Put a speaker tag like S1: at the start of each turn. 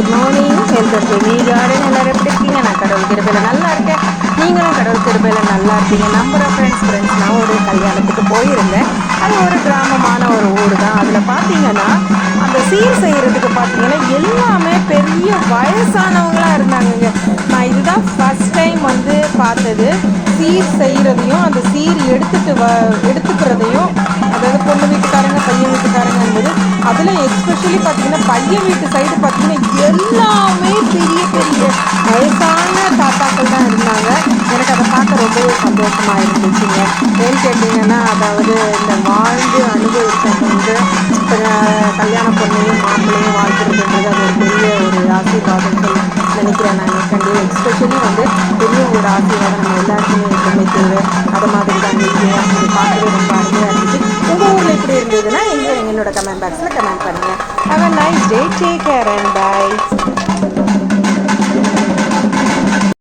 S1: Good morning. Welcome to me garden. எல்லாரும் எப்படி இருக்கீங்க? நான் கடவுள் கிருபையில் நல்லா இருக்கேன். நீங்களும் கடவுள் கிருபையில் நல்லா இருக்கீங்க நம்புகிற ஃப்ரெண்ட்ஸ். நான் ஒரு கல்யாணத்துக்கு போயிருந்தேன். அது ஒரு கிராமமான ஒரு ஊர் தான். அதில் பார்த்தீங்கன்னா அந்த சீர் செய்கிறதுக்கு பார்த்தீங்கன்னா எல்லாமே பெரிய வயசானவங்களாக இருந்தாங்கங்க. நான் இதுதான் ஃபஸ்ட் டைம் வந்து பார்த்தது. சீர் செய்கிறதையும் அந்த சீர் எடுத்துக்கிறதையும், அதாவது பொண்ணு வீட்டுக்காரங்க பையன் வீட்டுக்காரங்க என்பது அதில் எஸ்பெஷலி பார்த்தீங்கன்னா பையன் வீட்டு சைடு பார்த்தீங்கன்னா எல்லாமே பெரிய பெரிய வயசான தாத்தாக்கள் தான் இருந்தாங்க. எனக்கு அதை பார்க்க ரொம்பவே சந்தோஷமாக இருந்துச்சுங்க. ஏன்னு கேட்டிங்கன்னா, அதாவது இந்த வாழ்ந்து அனுபவிச்சவங்க கல்யாண பொண்ணையும் மாப்பிள்ளையும் வாழ்த்துறதுன்றது அது ஒரு பெரிய ஒரு ஆசீர்வாதம் சொல்லி நினைக்கிறேன். நான் கண்டிப்பாக எஸ்பெஷலி வந்து பெரிய ஒரு ஆசீர்வாதம் நம்ம எல்லாருக்குமே எப்பவுமே தேவை. அது மாதிரி தான் இது பார்க்கவே ரொம்ப அருமையாக இருந்துச்சு. உங்கள் ஊரில் எப்படி இருந்ததுன்னா என்னோட கமெண்ட் பாக்ஸில் கமெண்ட் பண்ணுங்கள். Have a nice day. Take care and bye.